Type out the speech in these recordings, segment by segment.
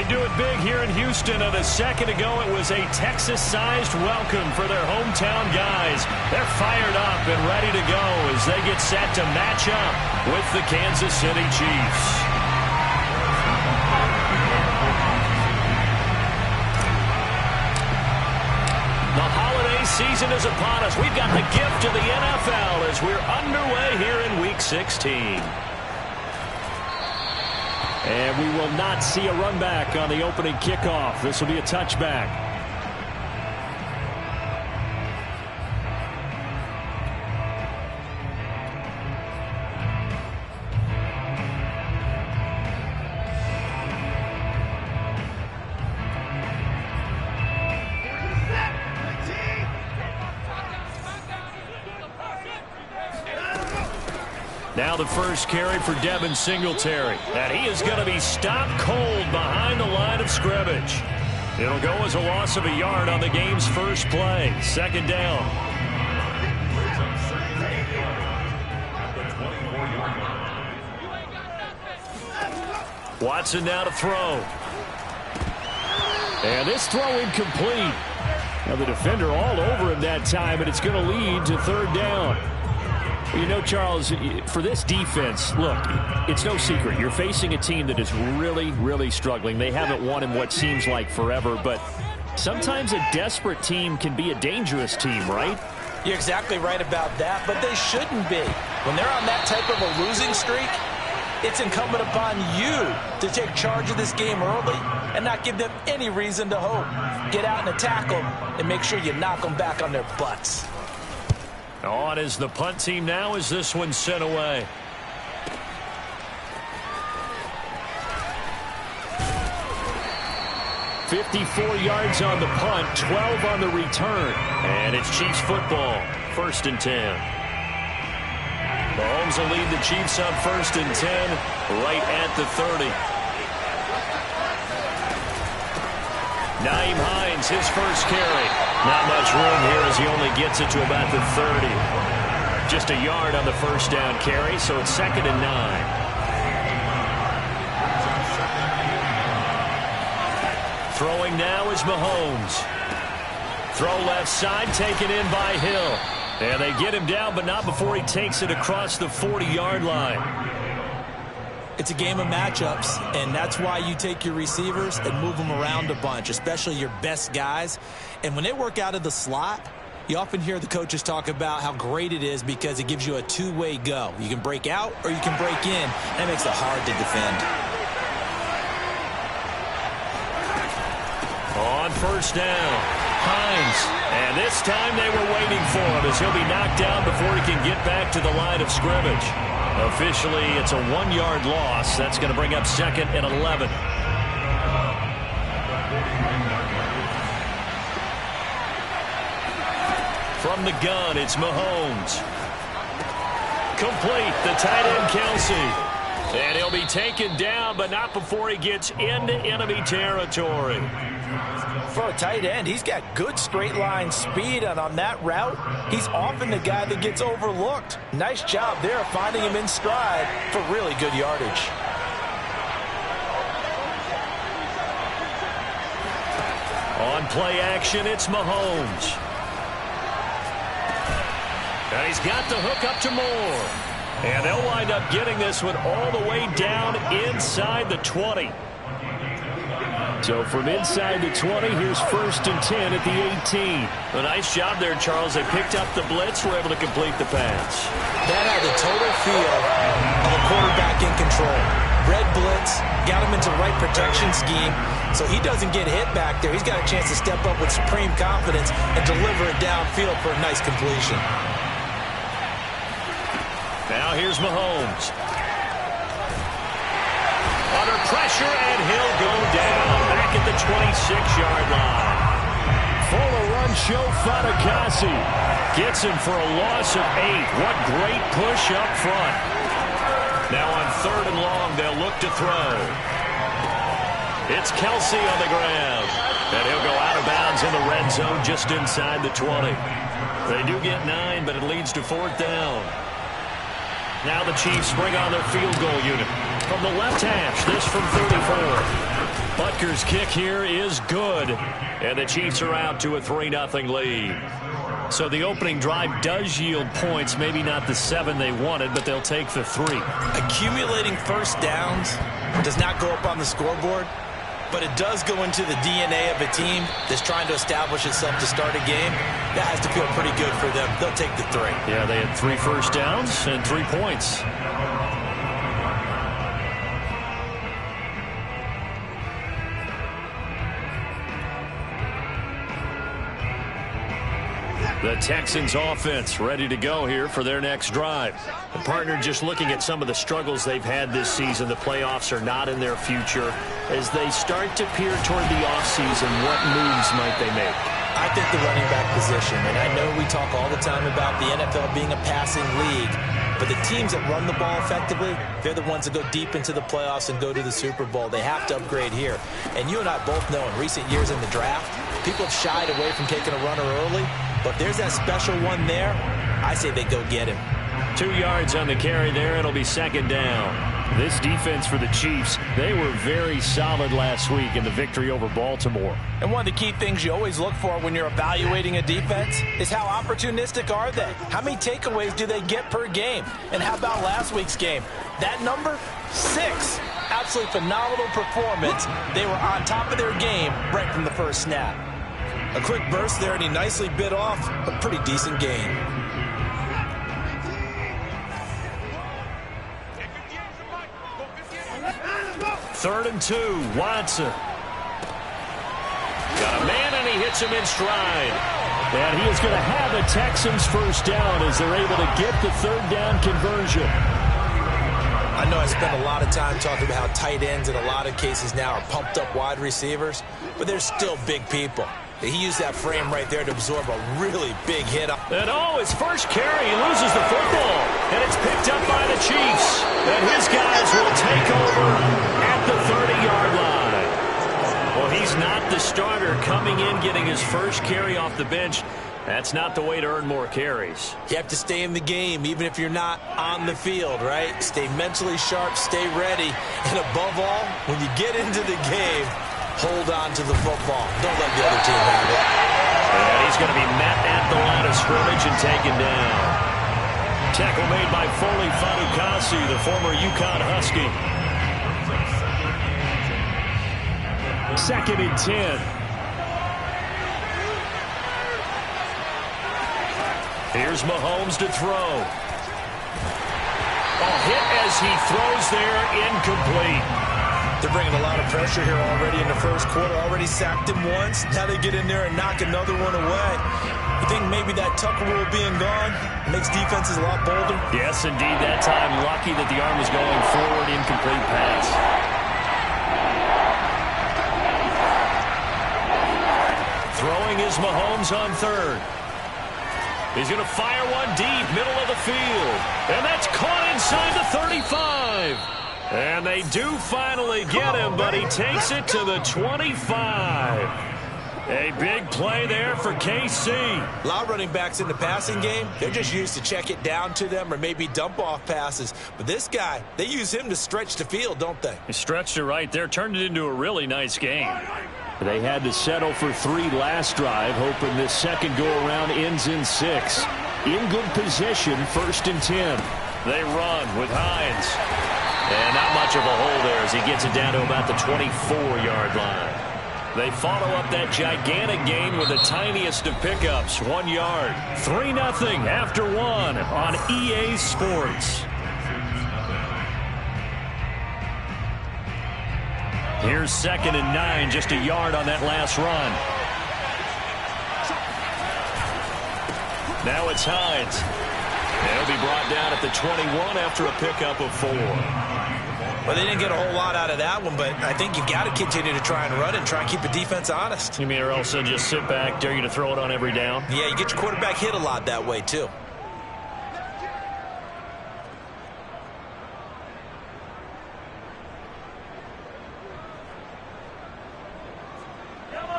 do it big here in Houston, and a second ago it was a Texas-sized welcome for their hometown guys. They're fired up and ready to go as they get set to match up with the Kansas City Chiefs. The holiday season is upon us. We've got the gift of the NFL as we're underway here in Week 16. And we will not see a run back on the opening kickoff. This will be a touchback. Now the first carry for Devin Singletary. And he is going to be stopped cold behind the line of scrimmage. It'll go as a loss of a yard on the game's first play. Second down. Watson now to throw. And this throw incomplete. Now the defender all over him that time, and it's going to lead to third down. You know, Charles, for this defense, look, it's no secret. You're facing a team that is really, really struggling. They haven't won in what seems like forever, but sometimes a desperate team can be a dangerous team, right? You're exactly right about that, but they shouldn't be. When they're on that type of a losing streak, it's incumbent upon you to take charge of this game early and not give them any reason to hope. Get out and attack them and make sure you knock them back on their butts. On is the punt team now as this one's sent away. "54 yards on the punt, 12 on the return. And it's Chiefs football, 1st and 10. Mahomes will lead the Chiefs on 1st and 10 right at the 30. Nyheim Hines, his first carry. Not much room here as he only gets it to about the 30. Just a yard on the first down carry, so it's 2nd and 9. Throwing now is Mahomes. Throw left side, taken in by Hill. And they get him down, but not before he takes it across the 40-yard line. It's a game of matchups, and that's why you take your receivers and move them around a bunch, especially your best guys. And when they work out of the slot, you often hear the coaches talk about how great it is because it gives you a two-way go. You can break out or you can break in. That makes it hard to defend. On first down, Hines. And this time they were waiting for him as he'll be knocked down before he can get back to the line of scrimmage. Officially, it's a 1-yard loss. That's going to bring up 2nd and 11. From the gun, it's Mahomes. Complete, the tight end Kelsey. And he'll be taken down, but not before he gets into enemy territory. For a tight end, he's got good straight line speed, and on that route, he's often the guy that gets overlooked. Nice job there finding him in stride for really good yardage. On play action, it's Mahomes. And he's got the hook up to Moore. And they'll wind up getting this one all the way down inside the 20. So from inside the 20, here's 1st and 10 at the 18. A nice job there, Charles. They picked up the blitz, were able to complete the pass. That had the total feel of a quarterback in control. Red blitz, got him into the right protection scheme, so he doesn't get hit back there. He's got a chance to step up with supreme confidence and deliver it downfield for a nice completion. Now here's Mahomes. Under pressure, and he'll go down back at the 26-yard line. Full run show, Fatukasi gets him for a loss of 8. What great push up front. Now on 3rd and long, they'll look to throw. It's Kelsey on the ground. And he'll go out of bounds in the red zone just inside the 20. They do get 9, but it leads to 4th down. Now the Chiefs bring on their field goal unit. From the left hash, this from 34. Butker Kicker's kick here is good. And the Chiefs are out to a 3-0 lead. So the opening drive does yield points. Maybe not the 7 they wanted, but they'll take the 3. Accumulating first downs does not go up on the scoreboard, but it does go into the DNA of a team that's trying to establish itself to start a game. That has to feel pretty good for them. They'll take the 3. Yeah, they had 3 first downs and 3 points. The Texans offense ready to go here for their next drive. The partner, just looking at some of the struggles they've had this season, the playoffs are not in their future. As they start to peer toward the offseason, what moves might they make? I think the running back position, and I know we talk all the time about the NFL being a passing league, but the teams that run the ball effectively, they're the ones that go deep into the playoffs and go to the Super Bowl. They have to upgrade here. And you and I both know in recent years in the draft, people have shied away from taking a runner early. But if there's that special one there, I say they go get him. 2 yards on the carry there. It'll be second down. This defense for the Chiefs, they were very solid last week in the victory over Baltimore. And one of the key things you always look for when you're evaluating a defense is how opportunistic are they? How many takeaways do they get per game? And how about last week's game? That number, 6. Absolutely phenomenal performance. They were on top of their game right from the first snap. A quick burst there, and he nicely bit off a pretty decent gain. Third and 2, Watson. Got a man, and he hits him in stride. And he is going to have a Texans first down as they're able to get the third down conversion. I know I spend a lot of time talking about how tight ends in a lot of cases now are pumped up wide receivers, but they're still big people. He used that frame right there to absorb a really big hit. And his first carry, he loses the football. And it's picked up by the Chiefs. And his guys will take over at the 30-yard line. Well, he's not the starter coming in, getting his first carry off the bench. That's not the way to earn more carries. You have to stay in the game, even if you're not on the field, right? Stay mentally sharp, stay ready. And above all, when you get into the game, hold on to the football. Don't let the other team have it. And he's going to be met at the line of scrimmage and taken down. Tackle made by Foley Fatukasi, the former UConn Husky. 2nd and 10. Here's Mahomes to throw. Hit as he throws there, incomplete. They're bringing a lot of pressure here already in the first quarter. Already sacked him once. Now they get in there and knock another one away. You think maybe that Tucker rule being gone makes defenses a lot bolder? Yes, indeed. That time, lucky that the arm was going forward. Incomplete pass. Throwing is Mahomes on third. He's going to fire one deep, middle of the field. And that's caught inside the 35. And they do finally get him, but he takes it to the 25. A big play there for KC. A lot of running backs in the passing game, they're just used to check it down to them or maybe dump off passes. But this guy, they use him to stretch the field, don't they? He stretched it right there, turned it into a really nice game. They had to settle for 3 last drive, hoping this second go-around ends in 6. In good position, 1st and 10. They run with Hines. And not much of a hole there as he gets it down to about the 24-yard line. They follow up that gigantic gain with the tiniest of pickups, 1 yard. 3-0 after 1 on EA Sports. Here's 2nd and 9, just a yard on that last run. Now it's Hines. He'll be brought down at the 21 after a pickup of 4. Well, they didn't get a whole lot out of that one, but I think you got to continue to try and run and try and keep the defense honest. You mean or else they'll just sit back, dare you to throw it on every down? Yeah, you get your quarterback hit a lot that way, too.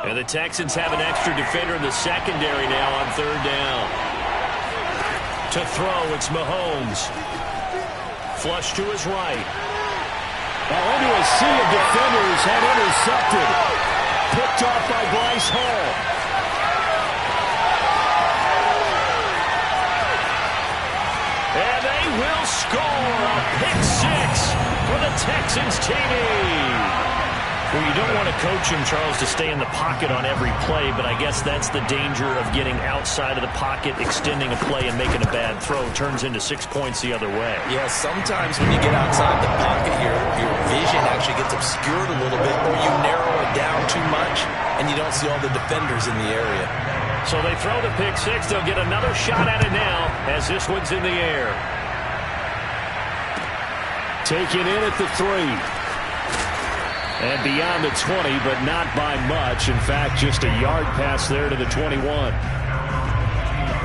And the Texans have an extra defender in the secondary now on 3rd down. To throw, it's Mahomes. Flush to his right. Now into a sea of defenders, had intercepted. Picked off by Bryce Hall. And they will score a pick six for the Texans TD. Well, you don't want to coach him, Charles, to stay in the pocket on every play, but I guess that's the danger of getting outside of the pocket, extending a play, and making a bad throw. Turns into 6 points the other way. Yeah, sometimes when you get outside the pocket, your vision actually gets obscured a little bit, or you narrow it down too much, and you don't see all the defenders in the area. So they throw the pick six. They'll get another shot at it now as this one's in the air. Taken in at the 3. And beyond the 20, but not by much. In fact, just a yard pass there to the 21.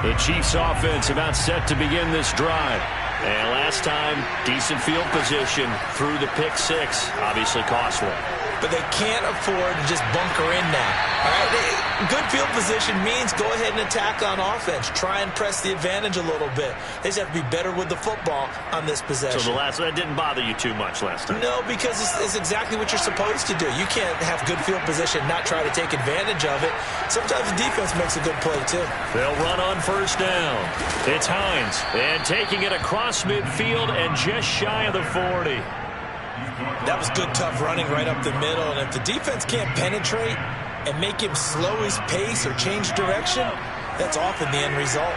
The Chiefs offense about set to begin this drive. And last time, decent field position through the pick six. Obviously cost one. But they can't afford to just bunker in now. All right, good field position means go ahead and attack on offense. Try and press the advantage a little bit. They just have to be better with the football on this possession. So that didn't bother you too much last time? No, because it's exactly what you're supposed to do. You can't have good field position, not try to take advantage of it. Sometimes the defense makes a good play, too. They'll run on first down. It's Hines. And taking it across midfield and just shy of the 40. That was good, tough running right up the middle. And if the defense can't penetrate and make him slow his pace or change direction, that's often the end result.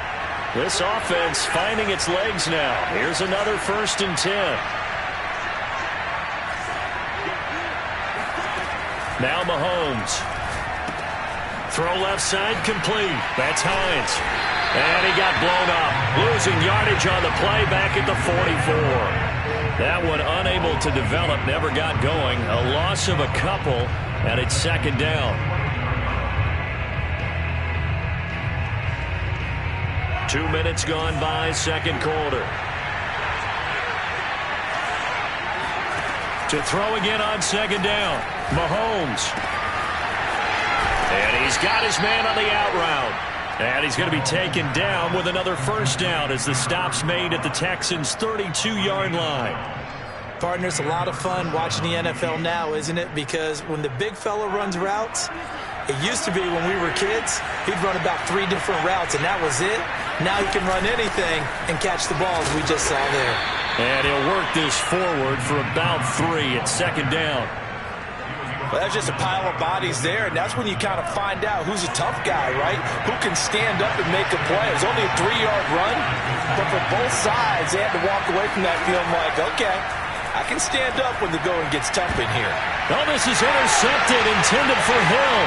This offense finding its legs now. Here's another 1st and 10. Now Mahomes. Throw left side complete. That's Hines. And he got blown up. Losing yardage on the play back at the 44. That one unable to develop, never got going. A loss of a couple, and it's 2nd down. 2 minutes gone by, 2nd quarter. To throw again on 2nd down. Mahomes. And he's got his man on the out route. And he's going to be taken down with another 1st down as the stop's made at the Texans' 32-yard line. Partner, it's a lot of fun watching the NFL now, isn't it? Because when the big fella runs routes, it used to be when we were kids, he'd run about 3 different routes, and that was it. Now he can run anything and catch the ball, as we just saw there. And he'll work this forward for about 3 at 2nd down. Well, that's just a pile of bodies there, and that's when you kind of find out who's a tough guy, right? Who can stand up and make a play. It was only a 3-yard run, but for both sides, they had to walk away from that feeling like, okay, I can stand up when the going gets tough in here. Oh, this is intercepted, intended for Hill.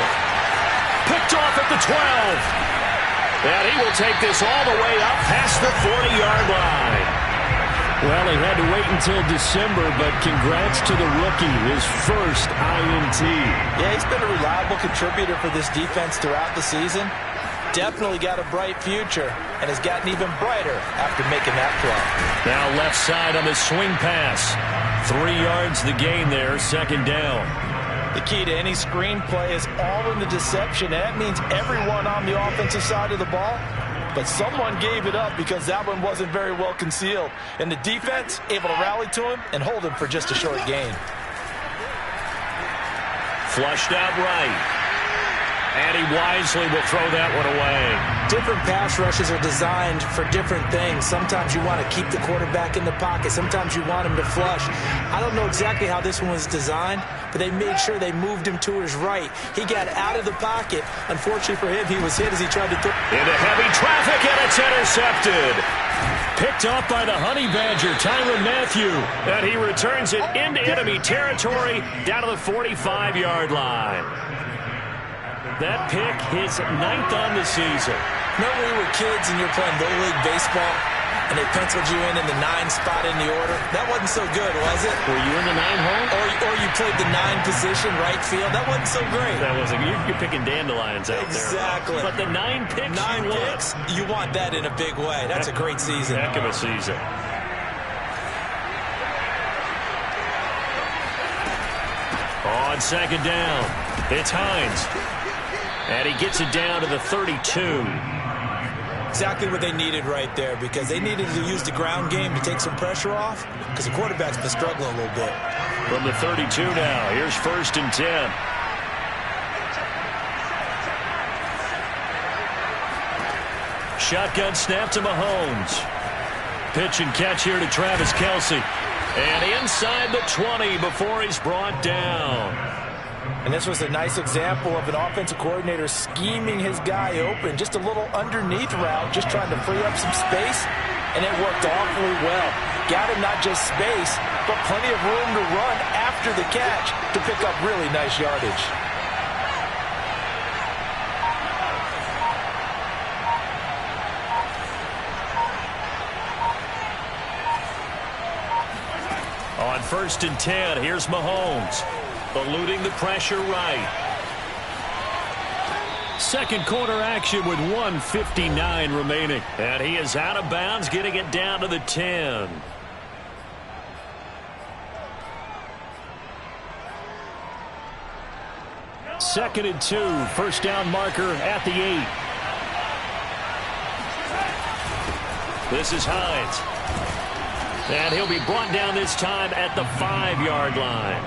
Picked off at the 12. And he will take this all the way up past the 40-yard line. Well, he had to wait until December, but congrats to the rookie, his first INT. Yeah, he's been a reliable contributor for this defense throughout the season. Definitely got a bright future, and has gotten even brighter after making that play. Now left side on the swing pass. 3 yards the gain there, 2nd down. The key to any screenplay is all in the deception, and that means everyone on the offensive side of the ball. But someone gave it up because that one wasn't very well concealed. And the defense able to rally to him and hold him for just a short gain. Flushed out right. And he wisely will throw that one away. Different pass rushes are designed for different things. Sometimes you want to keep the quarterback in the pocket. Sometimes you want him to flush. I don't know exactly how this one was designed, but they made sure they moved him to his right. He got out of the pocket. Unfortunately for him, he was hit as he tried to throw. Into heavy traffic, and it's intercepted. Picked off by the Honey Badger, Tyrann Mathieu. And he returns it into enemy territory down to the 45-yard line. That pick his 9th on the season. Remember when we were kids and you're playing Little League Baseball and they penciled you in the 9 spot in the order? That wasn't so good, was it? Were you in the 9 hole? Or you played the 9 position, right field? That wasn't so great. That wasn't. You're picking dandelions out exactly. there. But the 9 picks 9 picks, you want that in a big way. That's a great season. Heck of a season. On 2nd down, it's Hines. And he gets it down to the 32. Exactly what they needed right there, because they needed to use the ground game to take some pressure off, because the quarterback's been struggling a little bit. From the 32 now, here's 1st and 10. Shotgun snap to Mahomes. Pitch and catch here to Travis Kelce. And inside the 20 before he's brought down. And this was a nice example of an offensive coordinator scheming his guy open. Just a little underneath route, just trying to free up some space. And it worked awfully well. Got him not just space, but plenty of room to run after the catch to pick up really nice yardage. On 1st and 10, here's Mahomes. Eluding the pressure right. Second quarter action with 1:59 remaining. And he is out of bounds, getting it down to the 10. Second and 2, first down marker at the 8. This is Hines. And he'll be brought down this time at the 5-yard line.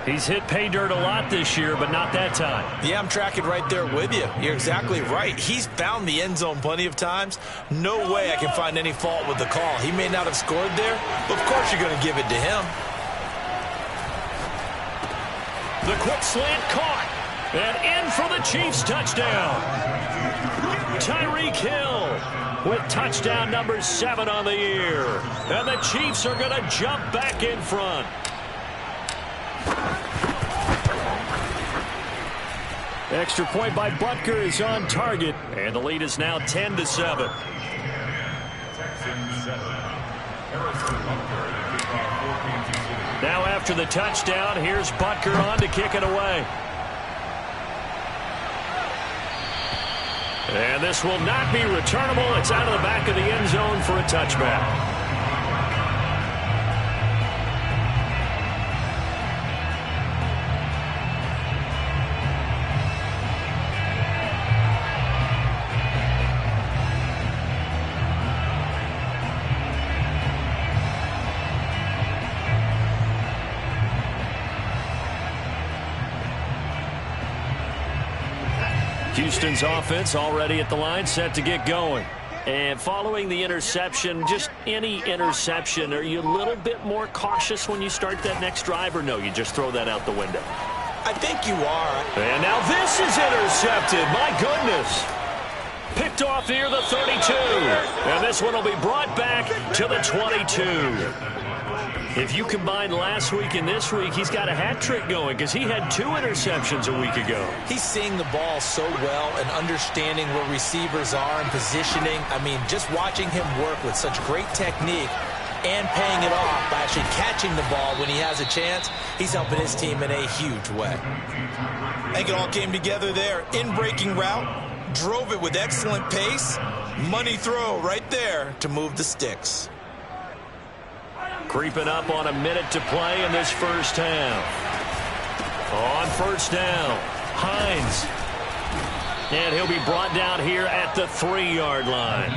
He's hit pay dirt a lot this year, but not that time. Yeah, I'm tracking right there with you. You're exactly right. He's found the end zone plenty of times. No way I can find any fault with the call. He may not have scored there, but of course you're going to give it to him. The quick slant caught. And in for the Chiefs touchdown. Tyreek Hill with touchdown number 7 on the year. And the Chiefs are going to jump back in front. Extra point by Butker is on target. And the lead is now 10-7. Now after the touchdown, here's Butker on to kick it away. And this will not be returnable. It's out of the back of the end zone for a touchback. Houston's offense already at the line, set to get going. And following the interception, just any interception, are you a little bit more cautious when you start that next drive, or no, you just throw that out the window? I think you are. And now this is intercepted. My goodness. Picked off near the 32. And this one will be brought back to the 22. If you combine last week and this week, he's got a hat trick going because he had 2 interceptions a week ago. He's seeing the ball so well and understanding where receivers are and positioning. I mean, just watching him work with such great technique and paying it off by actually catching the ball when he has a chance, he's helping his team in a huge way. I think it all came together there. In-breaking route, drove it with excellent pace, money throw right there to move the sticks. Creeping up on a minute to play in this first half. On first down, Hines. And he'll be brought down here at the 3-yard line.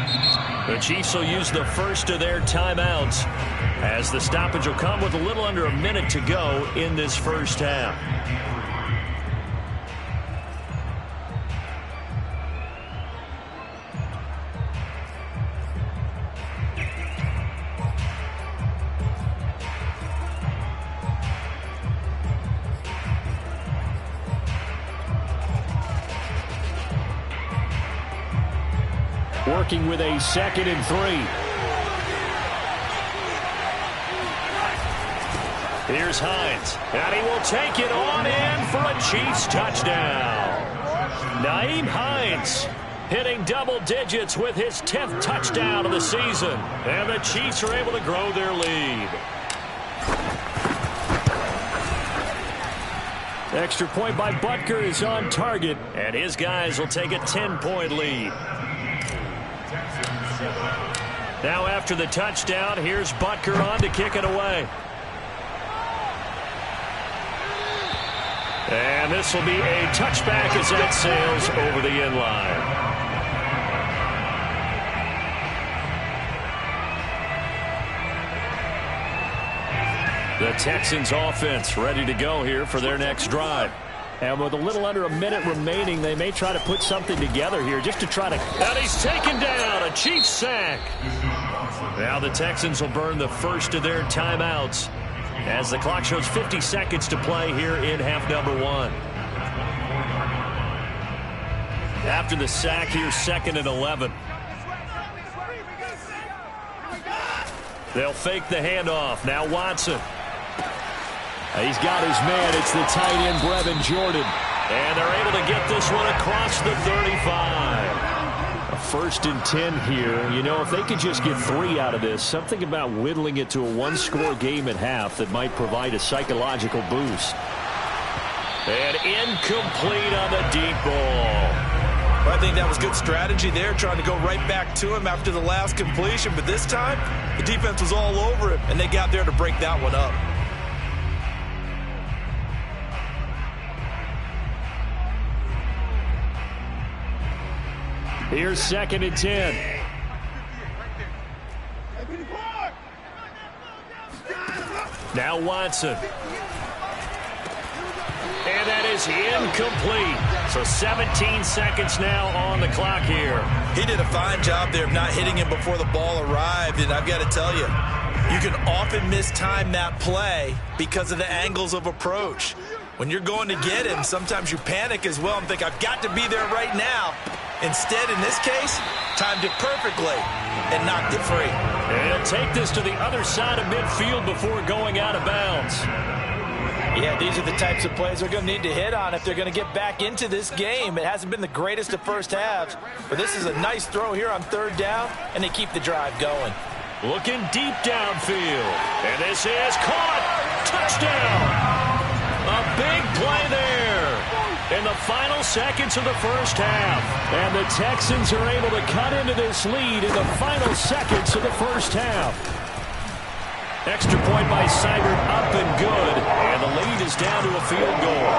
The Chiefs will use the first of their timeouts as the stoppage will come with a little under a minute to go in this first half. Working with a 2nd and 3. Here's Hines. And he will take it on in for a Chiefs touchdown. Nyheim Hines hitting double digits with his 10th touchdown of the season. And the Chiefs are able to grow their lead. Extra point by Butker is on target. And his guys will take a 10-point lead. Now after the touchdown, here's Butker on to kick it away. And this will be a touchback as that sails over the end line. The Texans offense ready to go here for their next drive. And with a little under a minute remaining, they may try to put something together here just to try to... And he's taken down, a Chiefs sack. Now the Texans will burn the first of their timeouts as the clock shows 50 seconds to play here in half number 1. After the sack here, 2nd and 11. They'll fake the handoff. Now Watson. He's got his man. It's the tight end, Brevin Jordan. And they're able to get this one across the 35. A 1st and 10 here. You know, if they could just get 3 out of this, something about whittling it to a 1-score game at half that might provide a psychological boost. And incomplete on the deep ball. Well, I think that was good strategy there, trying to go right back to him after the last completion. But this time, the defense was all over him, and they got there to break that one up. Here's 2nd and 10. Now Watson. And that is incomplete. So 17 seconds now on the clock here. He did a fine job there of not hitting him before the ball arrived. And I've got to tell you, you can often mistime that play because of the angles of approach. When you're going to get him, sometimes you panic as well and think, I've got to be there right now. Instead, in this case, timed it perfectly and knocked it free. And he'll take this to the other side of midfield before going out of bounds. Yeah, these are the types of plays they're going to need to hit on if they're going to get back into this game. It hasn't been the greatest of first halves, but this is a nice throw here on 3rd down, and they keep the drive going. Looking deep downfield. And this is caught. Touchdown. A big play there in the final seconds of the first half. And the Texans are able to cut into this lead in the final seconds of the first half. Extra point by Seibert, up and good. And the lead is down to a field goal.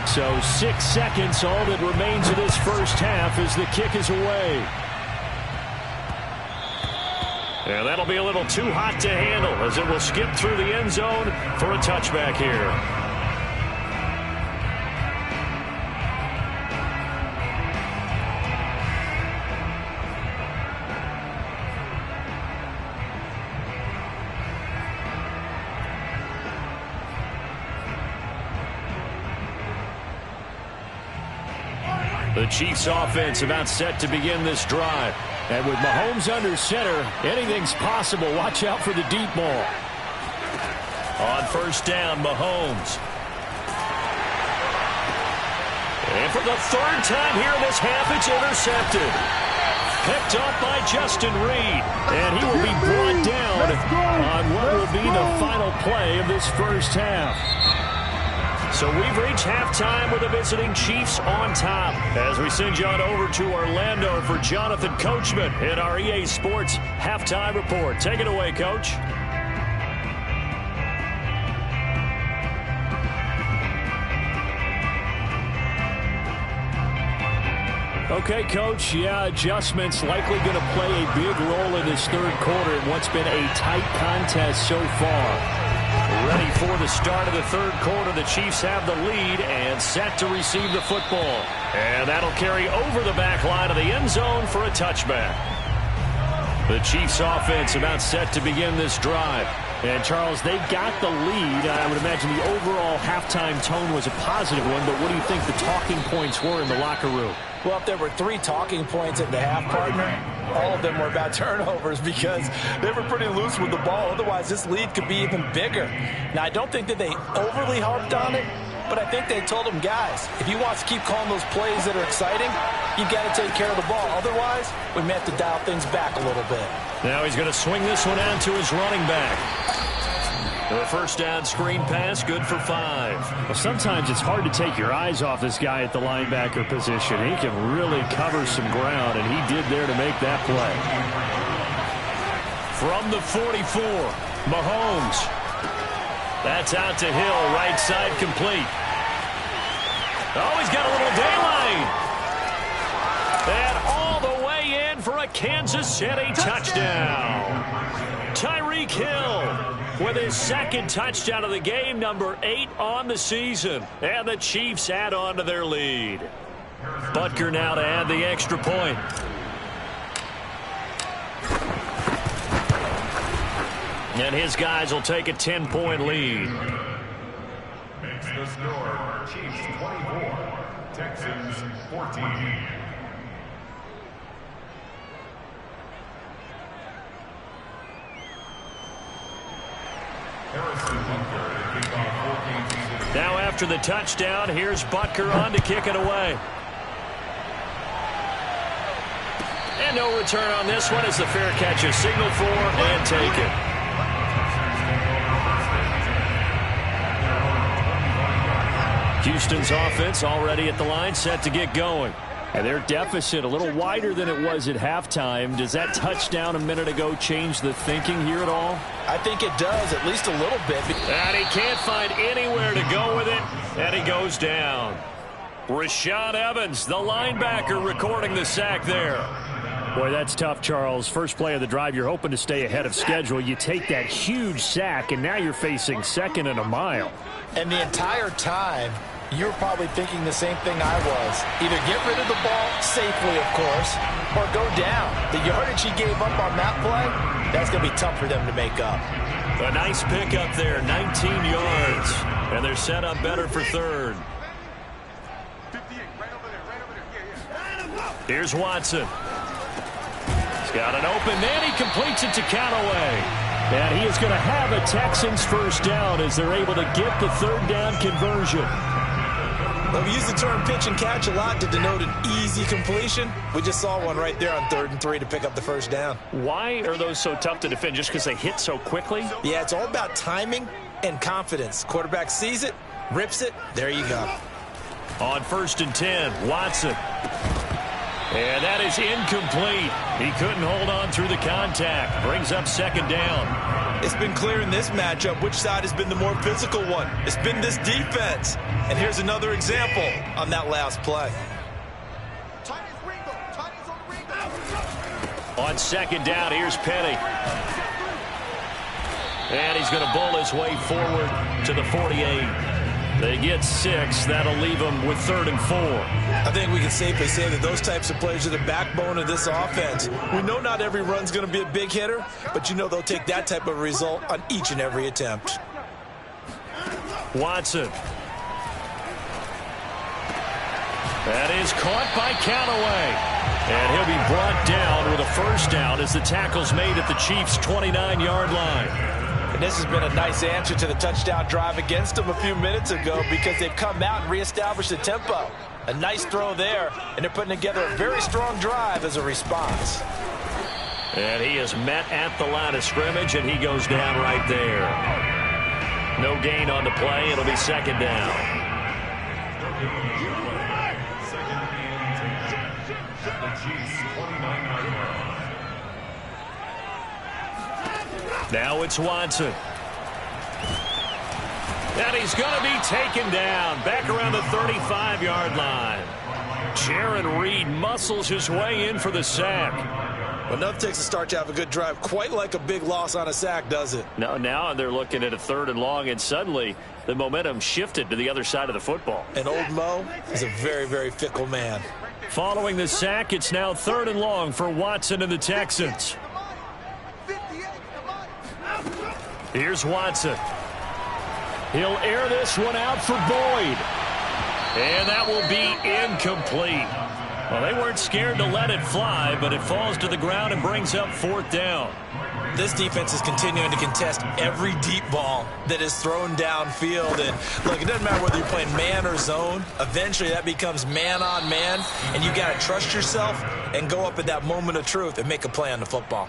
So 6 seconds, all that remains of this first half as the kick is away. And that'll be a little too hot to handle as it will skip through the end zone for a touchback here. The Chiefs offense about set to begin this drive. And with Mahomes under center, anything's possible. Watch out for the deep ball. On 1st down, Mahomes. And for the 3rd time here in this half, it's intercepted. Picked up by Justin Reed. And he will be brought down on what will be the final play of this first half. So we've reached halftime with the visiting Chiefs on top as we send you on over to Orlando for Jonathan Coachman in our EA Sports Halftime Report. Take it away, Coach. Okay, Coach, yeah, adjustments likely going to play a big role in this 3rd quarter in what's been a tight contest so far. Ready for the start of the 3rd quarter. The Chiefs have the lead and set to receive the football. And that'll carry over the back line of the end zone for a touchback. The Chiefs offense about set to begin this drive. And, Charles, they got the lead. I would imagine the overall halftime tone was a positive one, but what do you think the talking points were in the locker room? Well, if there were 3 talking points at the half, partner, all of them were about turnovers because they were pretty loose with the ball. Otherwise, this lead could be even bigger. Now, I don't think that they overly harped on it, but I think they told them, guys, if you want to keep calling those plays that are exciting, you've got to take care of the ball. Otherwise, we may have to dial things back a little bit. Now he's going to swing this one out to his running back. The 1st down screen pass, good for 5. Well, sometimes it's hard to take your eyes off this guy at the linebacker position. He can really cover some ground, and he did there to make that play. From the 44, Mahomes. That's out to Hill, right side complete. Oh, he's got a little daylight. And all the way in for a a Kansas City touchdown. Tyreek Hill with his second touchdown of the game, number 8 on the season. And the Chiefs add on to their lead. Butker now to add the extra point. And his guys will take a 10-point lead. Makes the score Chiefs 24, Texans 14. Now after the touchdown, here's Butker on to kick it away. And no return on this one as the fair catch is signaled for and taken. Houston's offense already at the line, set to get going. And their deficit a little wider than it was at halftime. Does that touchdown a minute ago change the thinking here at all? I think it does, at least a little bit. And he can't find anywhere to go with it, and he goes down. Rashaan Evans, the linebacker, recording the sack there. Boy, that's tough, Charles. First play of the drive, you're hoping to stay ahead of schedule. You take that huge sack, and now you're facing second and a mile. And the entire time, you're probably thinking the same thing I was. Either get rid of the ball safely, of course, or go down. The yardage he gave up on that play, that's going to be tough for them to make up. A nice pickup there, 19 yards. And they're set up better for third. Here's Watson. He's got an open man. He completes it to Callaway. And he is going to have a Texans first down as they're able to get the third down conversion. Well, we use the term pitch and catch a lot to denote an easy completion. We just saw one right there on 3rd and 3 to pick up the first down. Why are those so tough to defend? Just because they hit so quickly? Yeah, it's all about timing and confidence. Quarterback sees it, rips it, there you go. On 1st and 10, Watson. And that is incomplete. He couldn't hold on through the contact. Brings up 2nd down. It's been clear in this matchup which side has been the more physical one. It's been this defense. And here's another example on that last play. On 2nd down, here's Penny. And he's going to bull his way forward to the 48. They get 6. That'll leave them with 3rd and 4. I think we can safely say that those types of plays are the backbone of this offense. We know not every run's going to be a big hitter, but you know they'll take that type of result on each and every attempt. Watson. That is caught by Callaway. And he'll be brought down with a first down as the tackle's made at the Chiefs' 29-yard line. And this has been a nice answer to the touchdown drive against them a few minutes ago because they've come out and reestablished the tempo. A nice throw there, and they're putting together a very strong drive as a response. And he is met at the line of scrimmage, and he goes down right there. No gain on the play. It'll be 2nd down. Now it's Watson. And he's going to be taken down back around the 35-yard line. Jaron Reed muscles his way in for the sack. Well, enough takes a start to have a good drive. Quite like a big loss on a sack, does it? No, now they're looking at a 3rd and long, and suddenly the momentum shifted to the other side of the football. And old Mo is a very, very fickle man. Following the sack, it's now 3rd and long for Watson and the Texans. Here's Watson. He'll air this one out for Boyd. And that will be incomplete. Well, they weren't scared to let it fly, but it falls to the ground and brings up 4th down. This defense is continuing to contest every deep ball that is thrown downfield. And, look, it doesn't matter whether you're playing man or zone. Eventually, that becomes man on man, and you got to trust yourself and go up at that moment of truth and make a play on the football.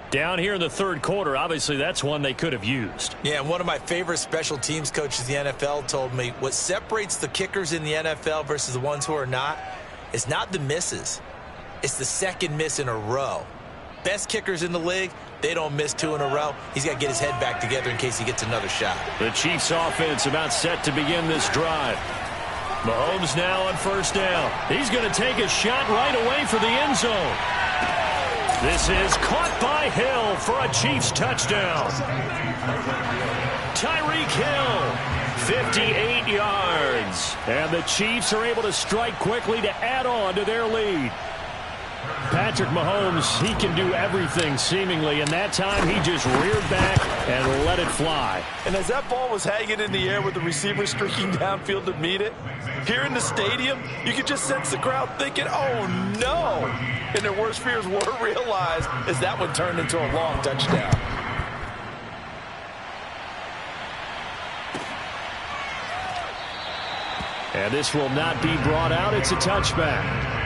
Down here in the 3rd quarter, obviously that's one they could have used. Yeah, and one of my favorite special teams coaches in the NFL told me what separates the kickers in the NFL versus the ones who are not is not the misses. It's the 2nd miss in a row. Best kickers in the league, they don't miss 2 in a row. He's got to get his head back together in case he gets another shot. The Chiefs offense about set to begin this drive. Mahomes now on 1st down. He's going to take a shot right away for the end zone. This is caught by Hill for a Chiefs touchdown. Tyreek Hill, 58 yards. And the Chiefs are able to strike quickly to add on to their lead. Patrick Mahomes, he can do everything seemingly, and that time he just reared back and let it fly. And as that ball was hanging in the air with the receiver streaking downfield to meet it, here in the stadium, you could just sense the crowd thinking, oh no! And their worst fears were realized as that one turned into a long touchdown. And this will not be brought out. It's a touchback.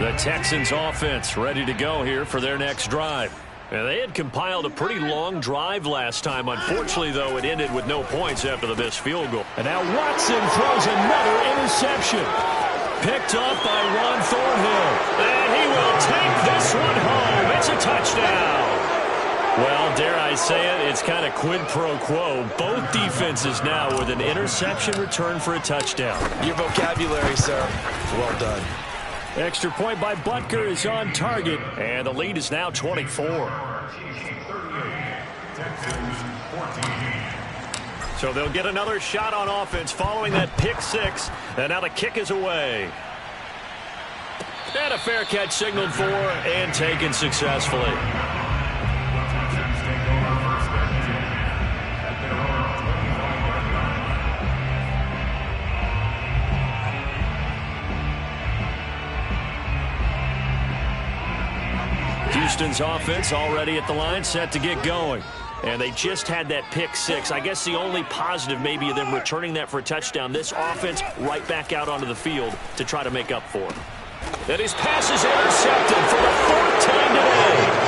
The Texans offense ready to go here for their next drive. And they had compiled a pretty long drive last time. Unfortunately, though, it ended with no points after the missed field goal. And now Watson throws another interception. Picked off by Ron Thornhill. And he will take this one home. It's a touchdown. Well, dare I say it, it's kind of quid pro quo. Both defenses now with an interception return for a touchdown. Your vocabulary, sir. Well done. Extra point by Butker is on target, and the lead is now 24. So they'll get another shot on offense following that pick six, and now the kick is away. And a fair catch signaled for and taken successfully. Houston's offense already at the line, set to get going. And they just had that pick six. I guess the only positive maybe of them returning that for a touchdown. This offense right back out onto the field to try to make up for it. And his pass is intercepted for the fourth time today.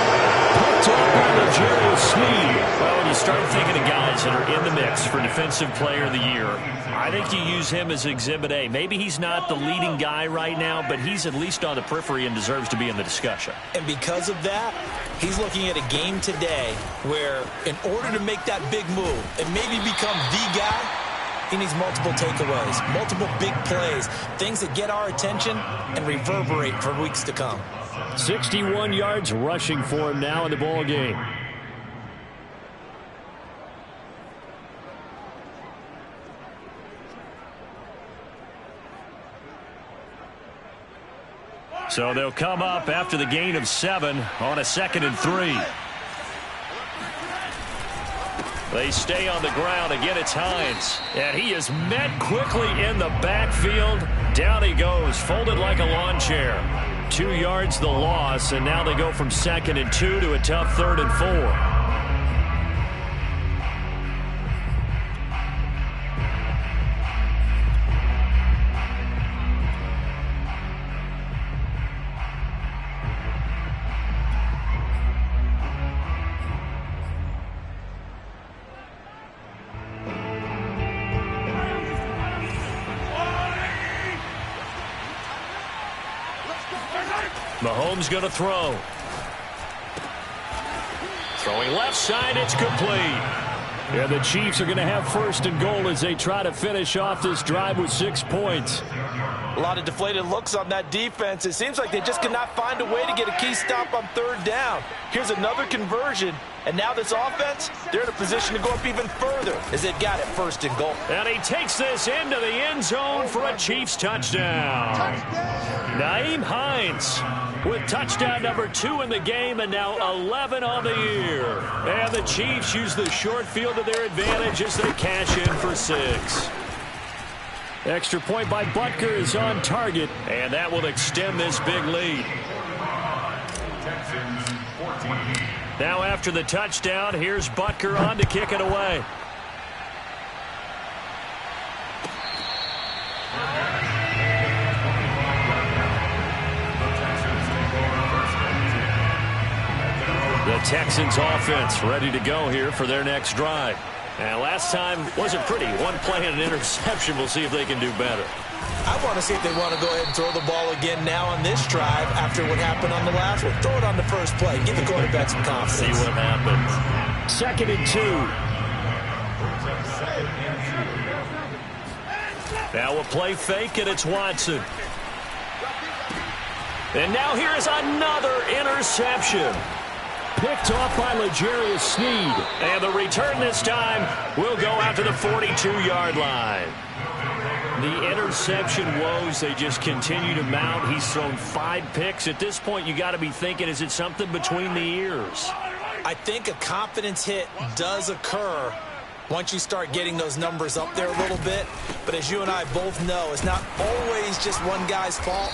Picked up by L'Jarius Sneed. Well, when you start thinking of guys that are in the mix for Defensive Player of the Year, I think you use him as Exhibit A. Maybe he's not the leading guy right now, but he's at least on the periphery and deserves to be in the discussion. And because of that, he's looking at a game today where in order to make that big move and maybe become the guy, he needs multiple takeaways, multiple big plays, things that get our attention and reverberate for weeks to come. 61 yards rushing for him now in the ball game. So they'll come up after the gain of 7 on a 2nd and 3. They stay on the ground. Again, it's Hines. And he is met quickly in the backfield. Down he goes, folded like a lawn chair. 2 yards the loss, and now they go from 2nd and 2 to a tough 3rd and 4. Mahomes going to throw. Throwing left side, it's complete. Yeah, the Chiefs are going to have 1st and goal as they try to finish off this drive with 6 points. A lot of deflated looks on that defense. It seems like they just cannot find a way to get a key stop on 3rd down. Here's another conversion, and now this offense, they're in a position to go up even further as they've got it 1st and goal. And he takes this into the end zone for a Chiefs touchdown. Nyheim Hines with touchdown number 2 in the game, and now 11 on the year. And the Chiefs use the short field to their advantage as they cash in for 6. Extra point by Butker is on target, and that will extend this big lead. Now after the touchdown, here's Butker on to kick it away. The Texans offense ready to go here for their next drive. And last time wasn't pretty. One play and an interception. We'll see if they can do better. I want to see if they want to go ahead and throw the ball again now on this drive after what happened on the last one. Throw it on the first play. Give the quarterback some confidence. See what happens. 2nd and 2. Now a play fake, and it's Watson. And now here is another interception. Picked off by L'Jarius Sneed. And the return this time will go out to the 42-yard line. The interception woes, they just continue to mount. He's thrown 5 picks. At this point, you got to be thinking, is it something between the ears? I think a confidence hit does occur once you start getting those numbers up there a little bit. But as you and I both know, it's not always just one guy's fault.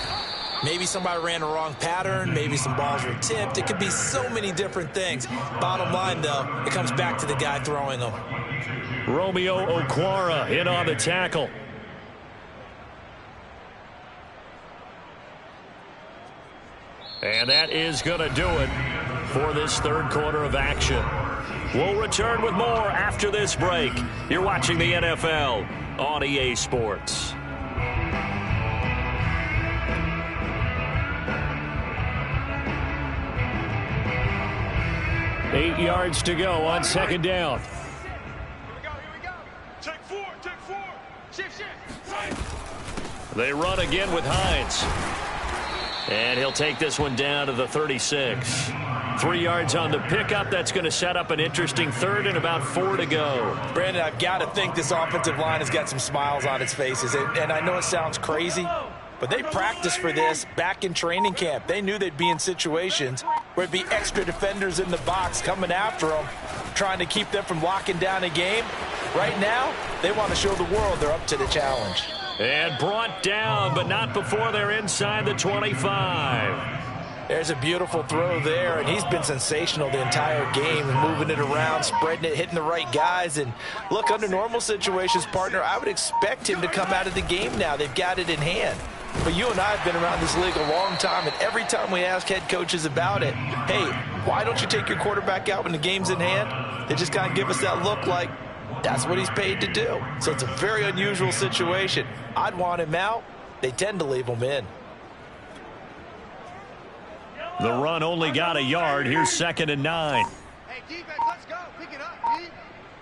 Maybe somebody ran a wrong pattern. Maybe some balls were tipped. It could be so many different things. Bottom line, though, it comes back to the guy throwing them. Romeo Okwara in on the tackle. And that is going to do it for this third quarter of action. We'll return with more after this break. You're watching the NFL on EA Sports. Eight yards to go on second down. Here we go. Take four. Shift. They run again with Hines. And he'll take this one down to the 36. 3 yards on the pickup. That's going to set up an interesting third and about 4 to go. Brandon, I've got to think this offensive line has got some smiles on its faces. And I know it sounds crazy, but they practiced for this back in training camp. They knew they'd be in situations where it'd be extra defenders in the box coming after them, trying to keep them from locking down a game. Right now, they want to show the world they're up to the challenge. And brought down, but not before they're inside the 25. There's a beautiful throw there, and he's been sensational the entire game, moving it around, spreading it, hitting the right guys. And look, under normal situations, partner, I would expect him to come out of the game now. They've got it in hand. But you and I have been around this league a long time, and every time we ask head coaches about it, hey, why don't you take your quarterback out when the game's in hand? They just kind of give us that look like that's what he's paid to do. So it's a very unusual situation. I'd want him out. They tend to leave him in. The run only got a yard. Here's 2nd and 9. Hey, defense, let's go. Pick it up, D.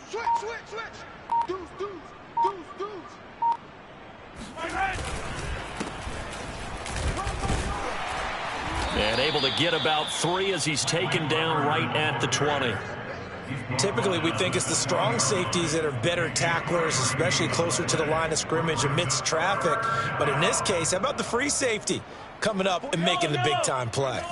Switch. Deuce. And able to get about 3 as he's taken down right at the 20. Typically, we think it's the strong safeties that are better tacklers, especially closer to the line of scrimmage amidst traffic. But in this case, how about the free safety coming up and making the big-time play?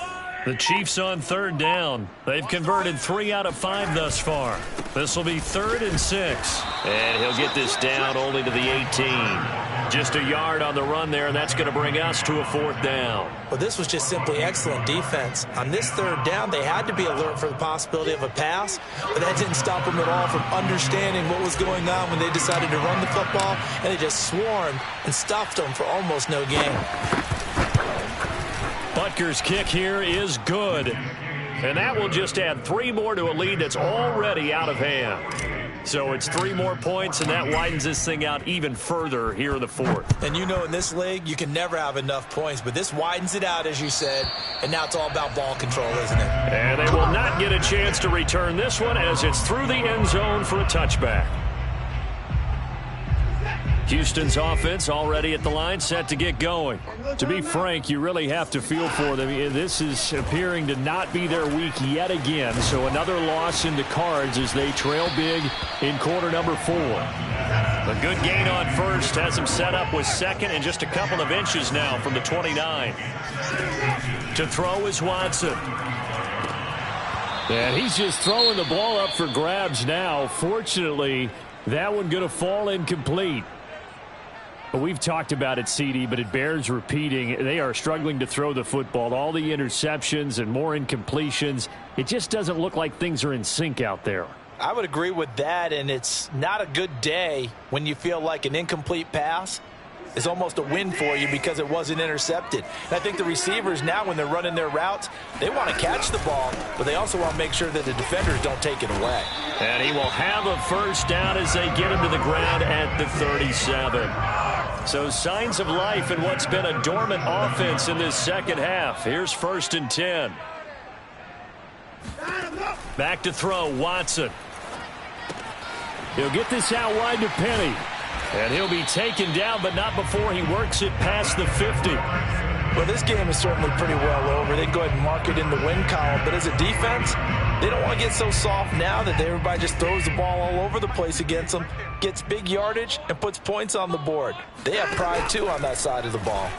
The Chiefs on 3rd down. They've converted 3 out of 5 thus far. This will be 3rd and 6. And he'll get this down only to the 18. Just a yard on the run there, and that's going to bring us to a 4th down. Well, this was just simply excellent defense. On this 3rd down, they had to be alert for the possibility of a pass, but that didn't stop them at all from understanding what was going on when they decided to run the football, and they just swarmed and stuffed them for almost no gain. Butker's kick here is good. And that will just add 3 more to a lead that's already out of hand. So it's 3 more points, and that widens this thing out even further here in the 4th. And you know in this league, you can never have enough points, but this widens it out, as you said, and now it's all about ball control, isn't it? And they will not get a chance to return this one as it's through the end zone for a touchback. Houston's offense already at the line, set to get going. To be frank, you really have to feel for them. This is appearing to not be their week yet again. So another loss in the cards as they trail big in quarter number 4. A good gain on first has them set up with 2nd and just a couple of inches now from the 29. To throw is Watson. And he's just throwing the ball up for grabs now. Fortunately, that one going to fall incomplete. We've talked about it, CD, but it bears repeating. They are struggling to throw the football. All the interceptions and more incompletions. It just doesn't look like things are in sync out there. I would agree with that, and it's not a good day when you feel like an incomplete pass is almost a win for you because it wasn't intercepted. And I think the receivers now, when they're running their routes, they want to catch the ball, but they also want to make sure that the defenders don't take it away. And he will have a first down as they get him to the ground at the 37. So signs of life in what's been a dormant offense in this second half. Here's 1st and 10. Back to throw, Watson. He'll get this out wide to Penny. And he'll be taken down, but not before he works it past the 50. Well, this game is certainly pretty well over. They can go ahead and mark it in the win column. But as a defense, they don't want to get so soft now that everybody just throws the ball all over the place against them, gets big yardage, and puts points on the board. They have pride, too, on that side of the ball.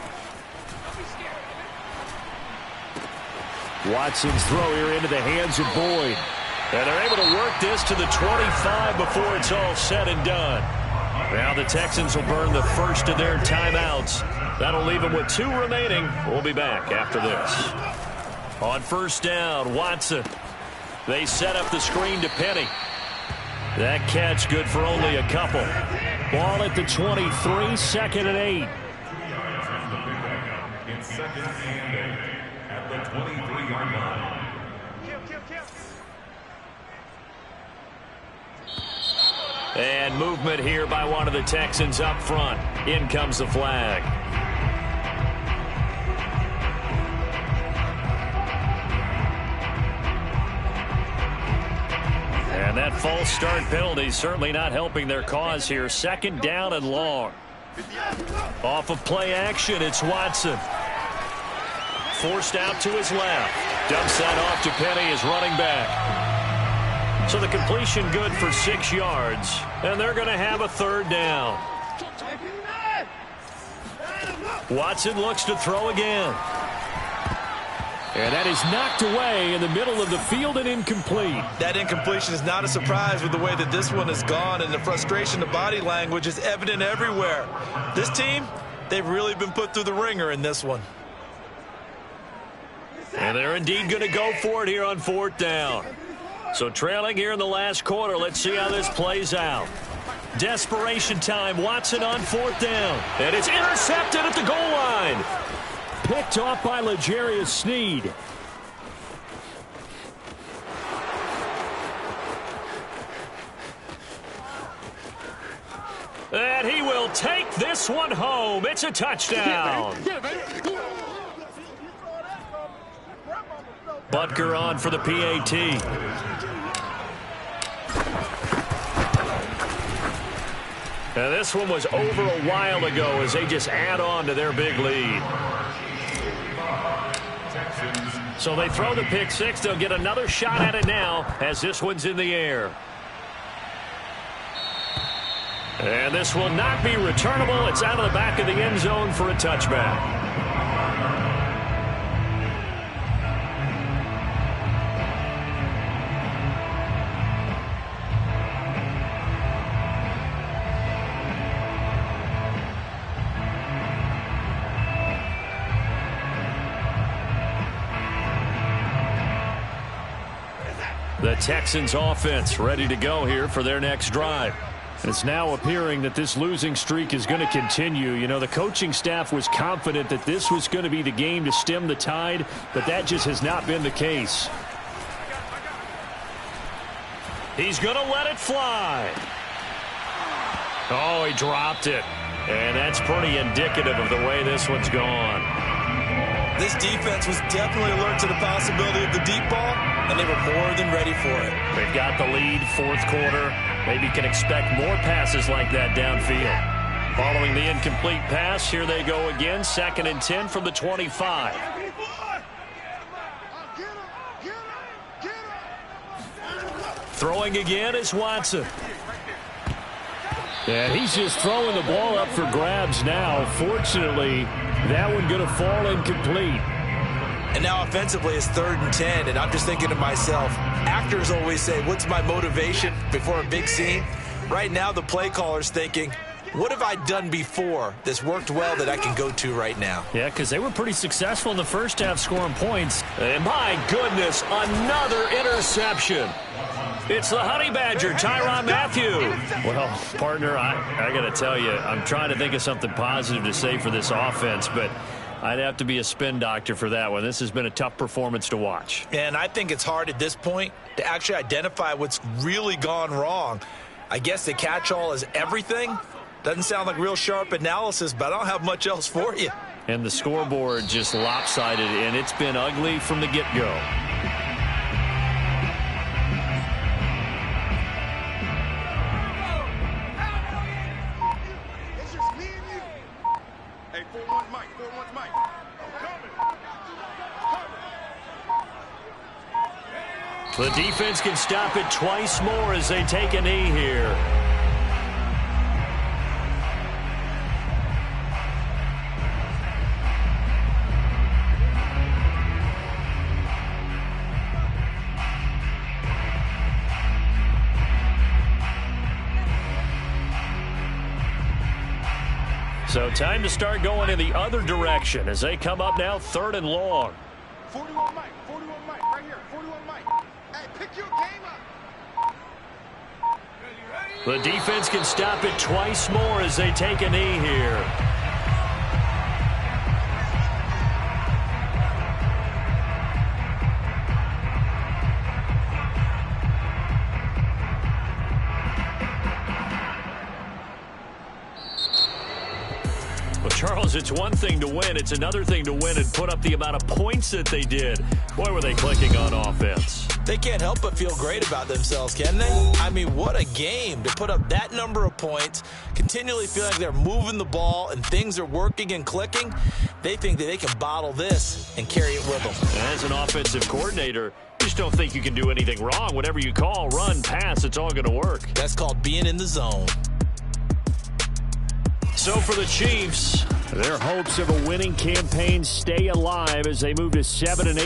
Watson's throw here into the hands of Boyd. And they're able to work this to the 25 before it's all said and done. Now the Texans will burn the first of their timeouts. That'll leave them with 2 remaining. We'll be back after this. On first down, Watson. They set up the screen to Penny. That catch good for only a couple. Ball at the 23, 2nd and 8. It's 2nd and 8 at the 23-yard line. And movement here by one of the Texans up front. In comes the flag. And that false start penalty certainly not helping their cause here. 2nd down and long. Off of play action, it's Watson. Forced out to his left. Dumps that off to Penny as running back. So the completion good for 6 yards. And they're going to have a 3rd down. Watson looks to throw again. And that is knocked away in the middle of the field and incomplete. That incompletion is not a surprise with the way that this one has gone, and the frustration, the body language is evident everywhere. This team, they've really been put through the ringer in this one. And they're indeed going to go for it here on 4th down. So trailing here in the last quarter, let's see how this plays out. Desperation time, Watson on 4th down. And it's intercepted at the goal line. Picked off by L'Jarius Sneed. And he will take this one home. It's a touchdown. Butker on for the PAT. Now this one was over a while ago as they just add on to their big lead. So they throw the pick 6. They'll get another shot at it now as this one's in the air. And this will not be returnable. It's out of the back of the end zone for a touchback. The Texans offense ready to go here for their next drive. It's now appearing that this losing streak is going to continue. You know, the coaching staff was confident that this was going to be the game to stem the tide, but that just has not been the case. He's going to let it fly. Oh, he dropped it. And that's pretty indicative of the way this one's gone. This defense was definitely alert to the possibility of the deep ball, and they were more than ready for it. They've got the lead, 4th quarter. Maybe can expect more passes like that downfield. Following the incomplete pass, here they go again. 2nd and 10 from the 25. Throwing again is Watson. And he's just throwing the ball up for grabs now. Fortunately, that one going to fall incomplete. And now offensively it's 3rd and 10, and I'm just thinking to myself, actors always say, what's my motivation before a big scene? Right now the play caller's thinking, what have I done before that's worked well that I can go to right now? Yeah, because they were pretty successful in the first half scoring points. And my goodness, another interception. It's the Honey Badger, Tyrann Mathieu. Well, partner, I got to tell you, I'm trying to think of something positive to say for this offense, but I'd have to be a spin doctor for that one. This has been a tough performance to watch. And I think it's hard at this point to actually identify what's really gone wrong. I guess the catch-all is everything. Doesn't sound like real sharp analysis, but I don't have much else for you. And the scoreboard just lopsided, and it's been ugly from the get-go. Mike. 4-1's Mike. The defense can stop it twice more as they take a knee here. So time to start going in the other direction as they come up now 3rd and long. 41 Mike. 41 Mike. Right here. 41 Mike. Hey, pick your game up. The defense can stop it twice more as they take a knee here. Charles, it's one thing to win. It's another thing to win and put up the amount of points that they did. Boy, were they clicking on offense. They can't help but feel great about themselves, can they? I mean, what a game to put up that number of points, continually feeling like they're moving the ball and things are working and clicking. They think that they can bottle this and carry it with them. As an offensive coordinator, you just don't think you can do anything wrong. Whatever you call, run, pass, it's all going to work. That's called being in the zone. So for the Chiefs, their hopes of a winning campaign stay alive as they move to 7-8.